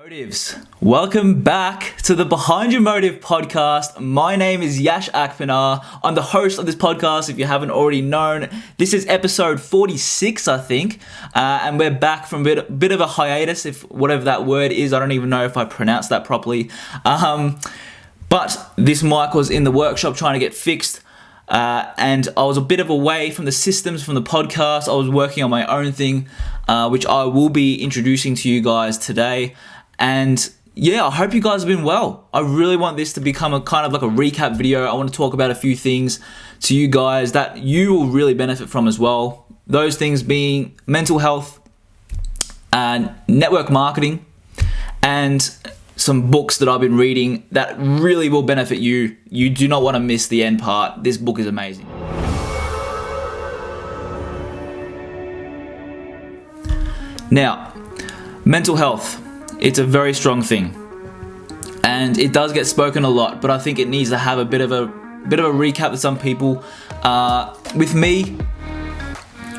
Motives. Welcome back to the Behind Your Motive podcast. My name is Yash Akpinar. I'm the host of this podcast, if you haven't already known. This is episode 46, I think, and we're back from a bit of a hiatus, if whatever that word is. I don't even know if I pronounced that properly. But this mic was in the workshop trying to get fixed, and I was a bit of away from the systems from the podcast. I was working on my own thing, which I will be introducing to you guys today. And yeah, I hope you guys have been well. I really want this to become a kind of like a recap video. I want to talk about a few things to you guys that you will really benefit from as well. Those things being mental health and network marketing and some books that I've been reading that really will benefit you. You do not want to miss the end part. This book is amazing. Now, mental health. It's a very strong thing, and it does get spoken a lot, but I think it needs to have a bit of a recap with some people. With me,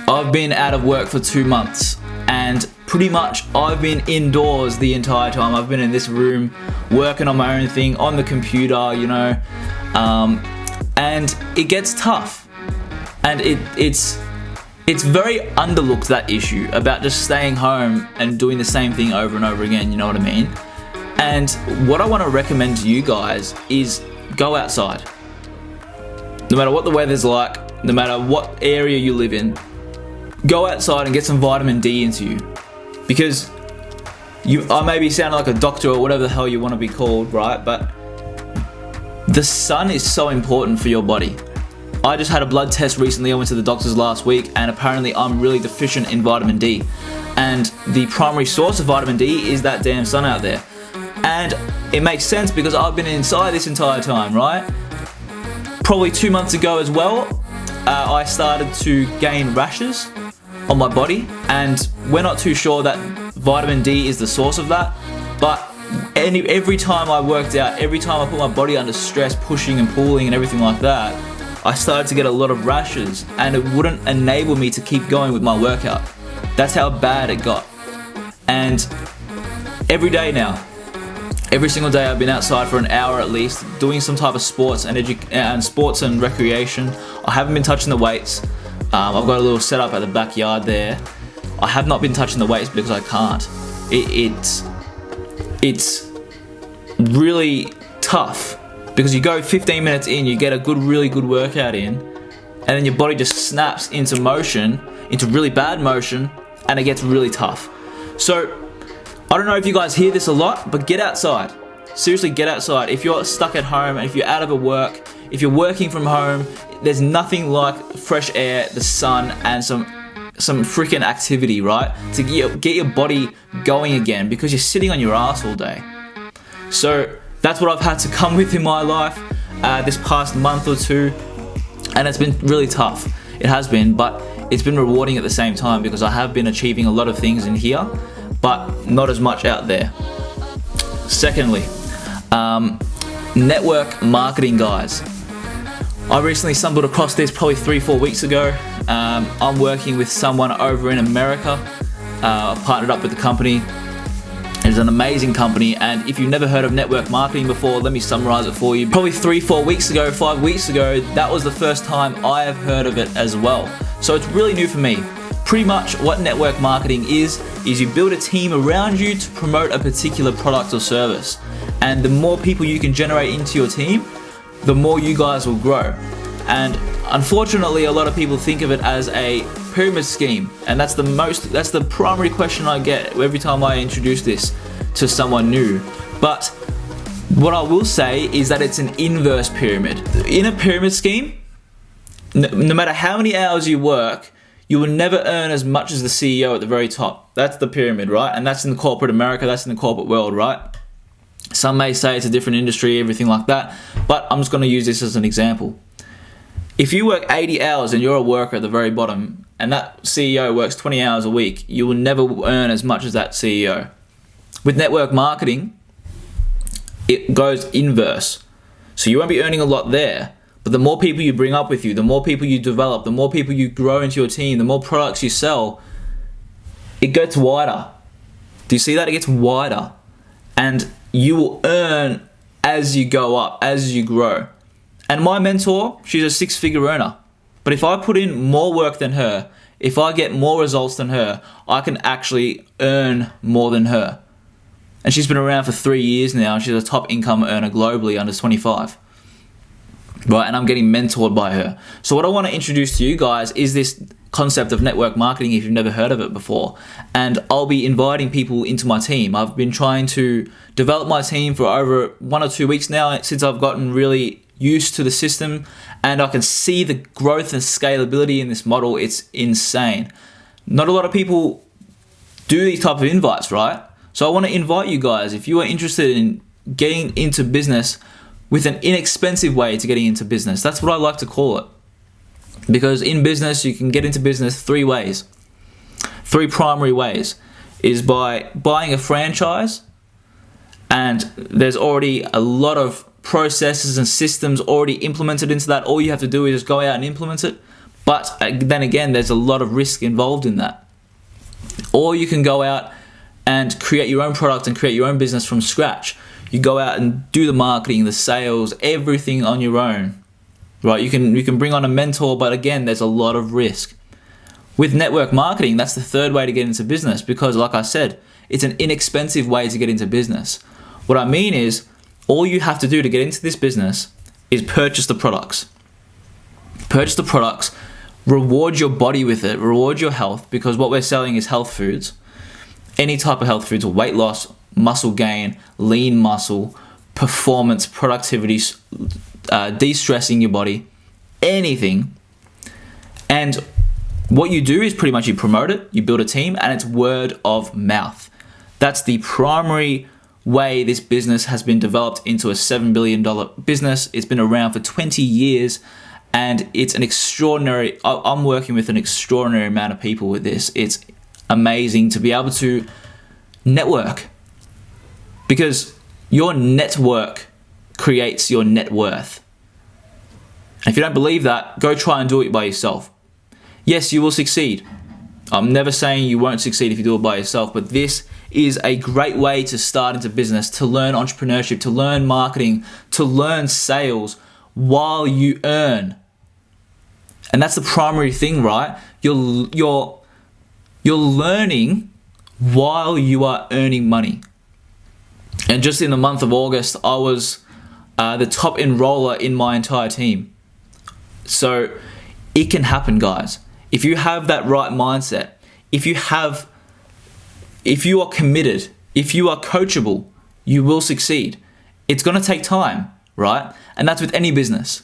I've been out of work for 2 months, and pretty much I've been indoors the entire time. I've been in this room working on my own thing on the computer, and it gets tough, and it's very underlooked, that issue about just staying home and doing the same thing over and over again, you know what I mean? And what I want to recommend to you guys is go outside. No matter what the weather's like, no matter what area you live in, go outside and get some vitamin D into you. Because I may be sounding like a doctor or whatever the hell you want to be called, right? But the sun is so important for your body. I just had a blood test recently. I went to the doctor's last week, and apparently I'm really deficient in vitamin D. And the primary source of vitamin D is that damn sun out there. And it makes sense because I've been inside this entire time, right? Probably 2 months ago as well, I started to gain rashes on my body, and we're not too sure that vitamin D is the source of that. But every time I worked out, every time I put my body under stress, pushing and pulling and everything like that, I started to get a lot of rashes, and it wouldn't enable me to keep going with my workout. That's how bad it got. And every day now, every single day I've been outside for an hour at least, doing some type of sports and sports and recreation. I haven't been touching the weights. I've got a little setup at the backyard there. I have not been touching the weights because I can't. It's really tough. Because you go 15 minutes in, you get a really good workout in, and then your body just snaps into motion, into really bad motion, and it gets really tough. So, I don't know if you guys hear this a lot, but get outside. Seriously, get outside. If you're stuck at home, and if you're out of work, if you're working from home, there's nothing like fresh air, the sun, and some freaking activity, right? To get your body going again, because you're sitting on your ass all day. So, that's what I've had to come with in my life this past month or two, and it's been really tough. It has been, but it's been rewarding at the same time because I have been achieving a lot of things in here, but not as much out there. Secondly, network marketing, guys. I recently stumbled across this probably 3-4 weeks ago. I'm working with someone over in America. I've partnered up with the company. It's an amazing company, and if you've never heard of network marketing before, let me summarize it for you. Probably 3-4 weeks ago, 5 weeks ago, that was the first time I have heard of it as well. So it's really new for me. Pretty much what network marketing is you build a team around you to promote a particular product or service. And the more people you can generate into your team, the more you guys will grow. And unfortunately, a lot of people think of it as a pyramid scheme, and that's the primary question I get every time I introduce this to someone new. But what I will say is that it's an inverse pyramid. In a pyramid scheme, no matter how many hours you work, you will never earn as much as the CEO at the very top. That's the pyramid, right? And that's in the corporate America, that's in the corporate world, right? Some may say it's a different industry, everything like that, but I'm just going to use this as an example. If you work 80 hours and you're a worker at the very bottom, and that CEO works 20 hours a week, you will never earn as much as that CEO. With network marketing, it goes inverse. So you won't be earning a lot there, but the more people you bring up with you, the more people you develop, the more people you grow into your team, the more products you sell, it gets wider. Do you see that? It gets wider. and you will earn as you go up, as you grow. And my mentor, she's a 6-figure earner. But if I put in more work than her, if I get more results than her, I can actually earn more than her. And she's been around for 3 years now, and she's a top income earner globally under 25. Right, and I'm getting mentored by her. So what I want to introduce to you guys is this concept of network marketing if you've never heard of it before. And I'll be inviting people into my team. I've been trying to develop my team for over 1 or 2 weeks now since I've gotten really used to the system, and I can see the growth and scalability in this model. It's insane. Not a lot of people do these type of invites, right? So I want to invite you guys, if you are interested in getting into business with an inexpensive way to getting into business. That's what I like to call it. Because in business, you can get into business 3 ways. 3 primary ways is by buying a franchise, and there's already a lot of processes and systems already implemented into that. All you have to do is just go out and implement it. But then again, there's a lot of risk involved in that. Or you can go out and create your own product and create your own business from scratch. You go out and do the marketing, the sales, everything on your own, right? You can bring on a mentor, but again, there's a lot of risk. With network marketing, that's the 3rd way to get into business because, like I said, it's an inexpensive way to get into business. What I mean is, all you have to do to get into this business is purchase the products. Purchase the products, reward your body with it, reward your health, because what we're selling is health foods. Any type of health foods, weight loss, muscle gain, lean muscle, performance, productivity, de-stressing your body, anything. And what you do is pretty much you promote it, you build a team, and it's word of mouth. That's the primary way this business has been developed into a $7 billion business. It's been around for 20 years, and it's an extraordinary, I'm working with an extraordinary amount of people with this. It's amazing to be able to network, because your network creates your net worth. And if you don't believe that, go try and do it by yourself. Yes, you will succeed. I'm never saying you won't succeed if you do it by yourself, but this is a great way to start into business, to learn entrepreneurship, to learn marketing, to learn sales while you earn. And that's the primary thing, right? You're learning while you are earning money. And just in the month of August, I was the top enroller in my entire team. So it can happen, guys. If you have that right mindset, if you are committed, if you are coachable, you will succeed. It's going to take time, right? And that's with any business.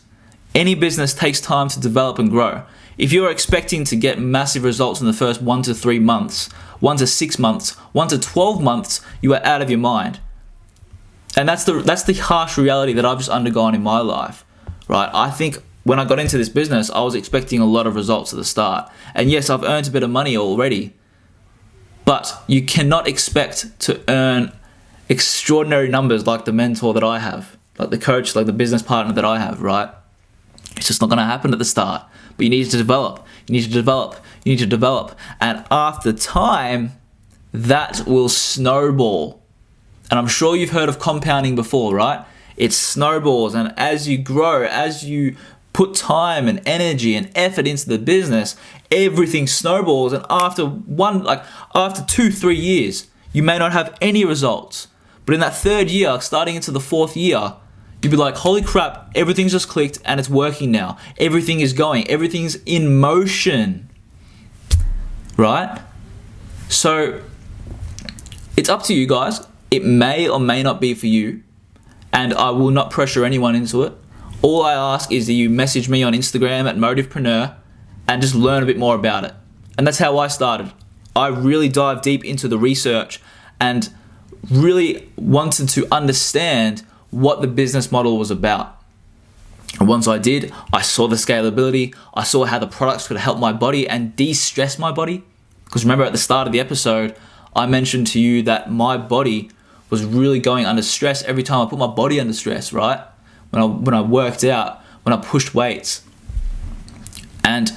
Any business takes time to develop and grow. If you're expecting to get massive results in the first 1 to 3 months, 1 to 6 months, 1 to 12 months, you are out of your mind. And that's the harsh reality that I've just undergone in my life, right? I think when I got into this business, I was expecting a lot of results at the start. And yes, I've earned a bit of money already, but you cannot expect to earn extraordinary numbers like the mentor that I have, like the coach, like the business partner that I have, right? It's just not going to happen at the start. But you need to develop, you need to develop, you need to develop. And after time, that will snowball. And I'm sure you've heard of compounding before, right? It snowballs, and as you grow, as you put time and energy and effort into the business, everything snowballs. And after 2-3 years, you may not have any results. But in that 3rd year, starting into the 4th year, you'd be like, holy crap, everything's just clicked and it's working now. Everything is going, everything's in motion, right? So it's up to you guys. It may or may not be for you, and I will not pressure anyone into it. All I ask is that you message me on Instagram at Motivepreneur and just learn a bit more about it. And that's how I started. I really dived deep into the research and really wanted to understand what the business model was about. And once I did, I saw the scalability. I saw how the products could help my body and de-stress my body. Because remember at the start of the episode, I mentioned to you that my body was really going under stress every time I put my body under stress, right? When I worked out, when I pushed weights. And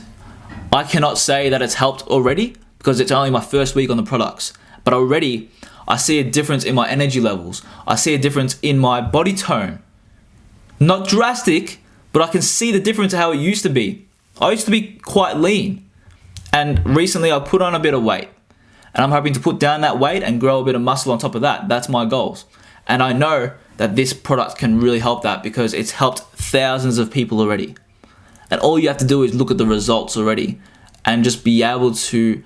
I cannot say that it's helped already because it's only my first week on the products. But already I see a difference in my energy levels. I see a difference in my body tone. Not drastic, but I can see the difference of how it used to be. I used to be quite lean, and recently I put on a bit of weight, and I'm hoping to put down that weight and grow a bit of muscle on top of that. That's my goals. And I know that this product can really help that because it's helped thousands of people already. And all you have to do is look at the results already and just be able to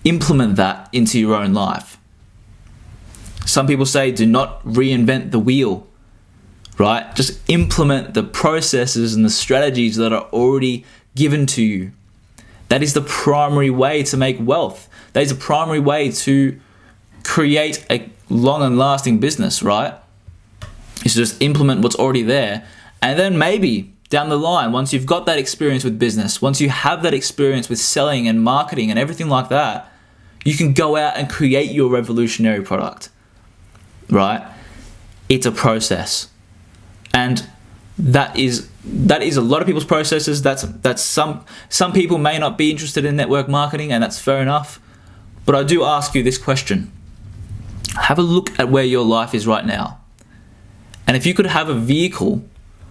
implement that into your own life. Some people say do not reinvent the wheel, right? Just implement the processes and the strategies that are already given to you. That is the primary way to make wealth. That is the primary way to create a long and lasting business, right? Is to just implement what's already there. And then maybe down the line, once you've got that experience with business, once you have that experience with selling and marketing and everything like that, you can go out and create your revolutionary product, right? It's a process. And that is a lot of people's processes. That's some people may not be interested in network marketing, and that's fair enough. But I do ask you this question. Have a look at where your life is right now. And if you could have a vehicle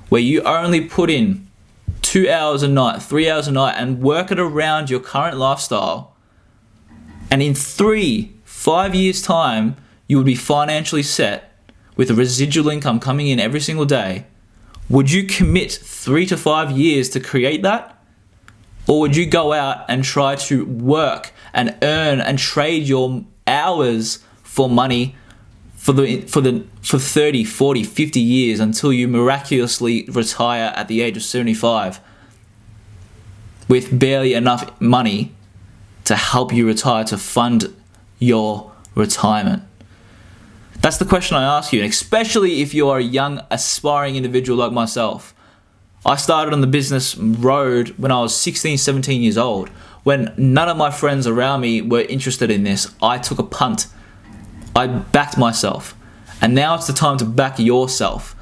where you only put in 2 hours a night, 3 hours a night, and work it around your current lifestyle, and in 3-5 years time, you would be financially set with a residual income coming in every single day, would you commit 3 to 5 years to create that? Or would you go out and try to work and earn and trade your hours for money for 30, 40, 50 years until you miraculously retire at the age of 75 with barely enough money to help you retire, to fund your retirement? That's the question I ask you, and especially if you are a young, aspiring individual like myself. I started on the business road when I was 16, 17 years old. When none of my friends around me were interested in this, I took a punt. I backed myself. And now it's the time to back yourself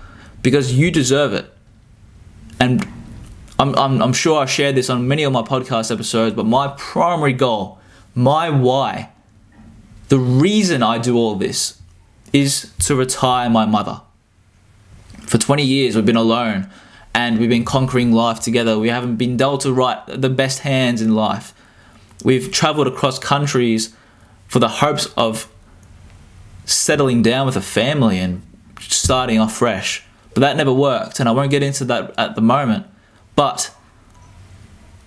because you deserve it. And I'm sure I shared this on many of my podcast episodes, but my primary goal, my why, the reason I do all this is to retire my mother. For 20 years, we've been alone and we've been conquering life together. We haven't been dealt the best hands in life. We've traveled across countries for the hopes of settling down with a family and starting off fresh. But that never worked, and I won't get into that at the moment. But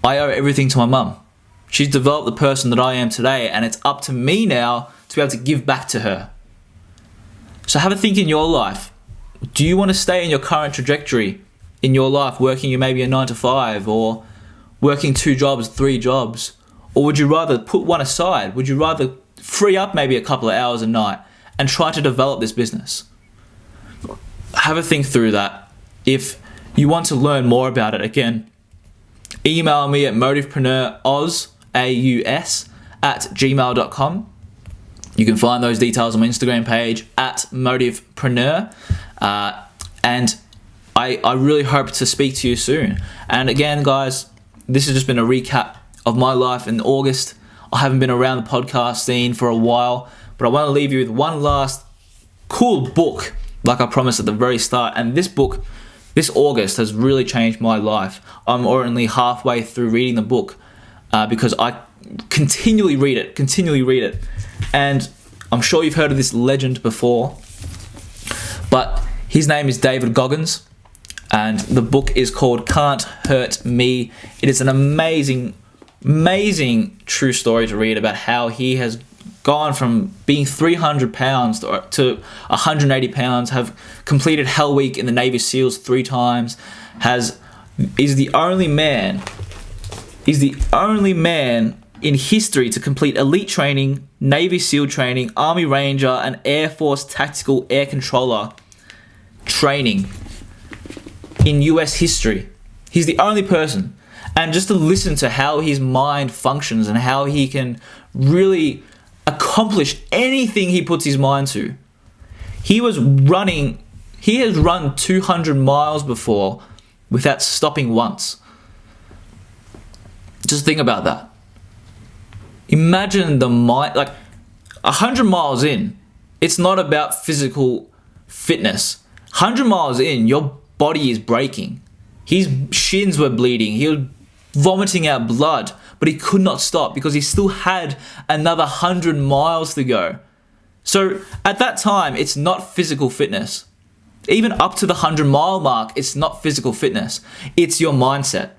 I owe everything to my mum. She's developed the person that I am today, and it's up to me now to be able to give back to her. So have a think in your life. Do you want to stay in your current trajectory in your life, working maybe a 9 to 5 or working 2 jobs, 3 jobs? Or would you rather put one aside? Would you rather free up maybe a couple of hours a night and try to develop this business? Have a think through that. If you want to learn more about it, again, email me at motivepreneuraus, AUS, @gmail.com. You can find those details on my Instagram page @motivepreneur. And I really hope to speak to you soon. And again, guys, this has just been a recap of my life in August. I haven't been around the podcast scene for a while, but I want to leave you with one last cool book, like I promised at the very start. And this book, this August, has really changed my life. I'm only halfway through reading the book because I continually read it. And I'm sure you've heard of this legend before, but his name is David Goggins, and the book is called Can't Hurt Me. It is an amazing true story to read about how he has gone from being 300 pounds to 180 pounds, have completed Hell Week in the Navy SEALs 3 times, is the only man in history to complete elite training, Navy SEAL training, Army Ranger, and Air Force Tactical Air Controller training in US history. He's the only person. And just to listen to how his mind functions and how he can really accomplish anything he puts his mind to. He has run 200 miles before without stopping once. Just think about that. Imagine the mind, like 100 miles in, It's not about physical fitness. 100 miles in, your body is breaking. His shins were bleeding. He was vomiting out blood, but he could not stop because he still had another 100 miles to go. So at that time, it's not physical fitness. Even up to the 100-mile mark, it's not physical fitness. It's your mindset.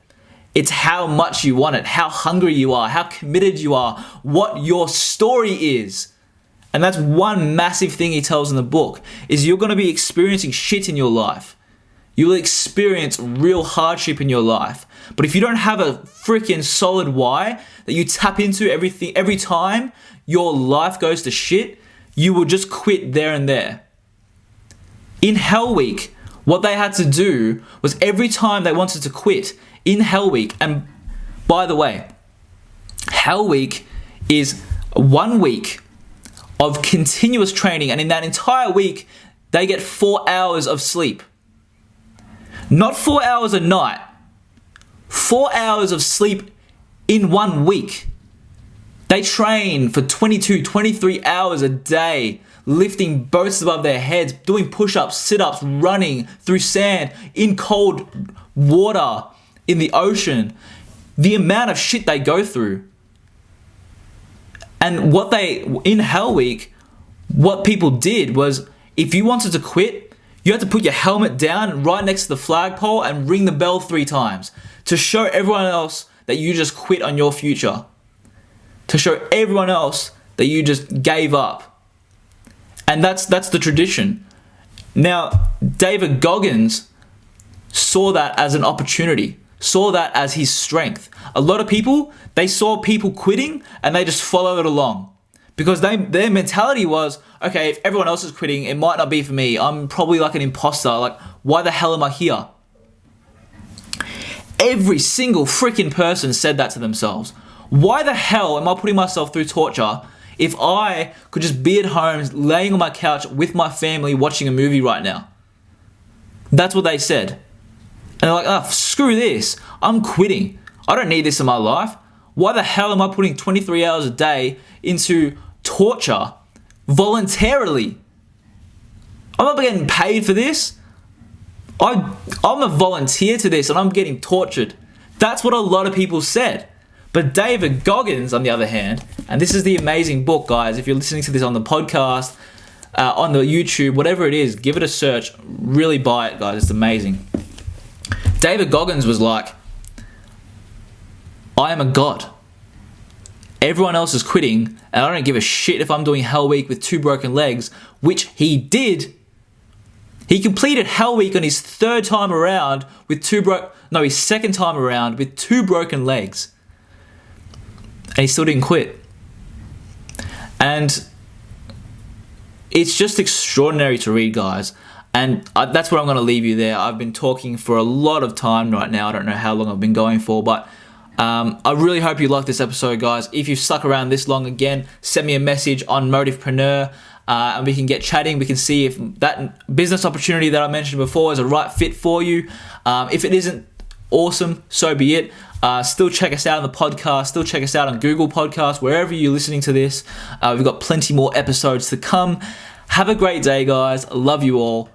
It's how much you want it, how hungry you are, how committed you are, what your story is. And that's one massive thing he tells in the book, is you're going to be experiencing shit in your life. You will experience real hardship in your life. But if you don't have a freaking solid why that you tap into every time your life goes to shit, you will just quit there and there. In Hell Week, what they had to do was every time they wanted to quit in Hell Week, and by the way, Hell Week is 1 week of continuous training, and in that entire week, they get 4 hours of sleep. Not 4 hours a night, 4 hours of sleep in 1 week. They train for 22, 23 hours a day, lifting boats above their heads, doing push-ups, sit-ups, running through sand, in cold water, in the ocean. The amount of shit they go through. And in Hell Week, what people did was, if you wanted to quit, you had to put your helmet down right next to the flagpole and ring the bell 3 times to show everyone else that you just quit on your future. To show everyone else that you just gave up. And that's the tradition. Now, David Goggins saw that as an opportunity, saw that as his strength. A lot of people, they saw people quitting and they just followed along. Because their mentality was, okay, if everyone else is quitting, it might not be for me. I'm probably like an imposter. Like, why the hell am I here? Every single freaking person said that to themselves. Why the hell am I putting myself through torture if I could just be at home, laying on my couch with my family, watching a movie right now? That's what they said. And they're like, oh, screw this. I'm quitting. I don't need this in my life. Why the hell am I putting 23 hours a day into torture voluntarily? I'm not getting paid for this. I'm a volunteer to this and I'm getting tortured. That's what a lot of people said. But David Goggins, on the other hand, and this is the amazing book, guys. If you're listening to this on the podcast, on the YouTube, whatever it is, give it a search. Really buy it, guys. It's amazing. David Goggins was like, I am a god. Everyone else is quitting, and I don't give a shit if I'm doing Hell Week with 2 broken legs, which he did. He completed Hell Week on his 3rd time around with his 2nd time around with 2 broken legs. And he still didn't quit. And it's just extraordinary to read, guys. And that's where I'm going to leave you there. I've been talking for a lot of time right now. I don't know how long I've been going for, but I really hope you liked this episode, guys. If you've stuck around this long, again, send me a message on Motivepreneur, and we can get chatting. We can see if that business opportunity that I mentioned before is a right fit for you. If it isn't, awesome, so be it. Still check us out on the podcast. Still check us out on Google Podcasts, wherever you're listening to this. We've got plenty more episodes to come. Have a great day, guys. Love you all.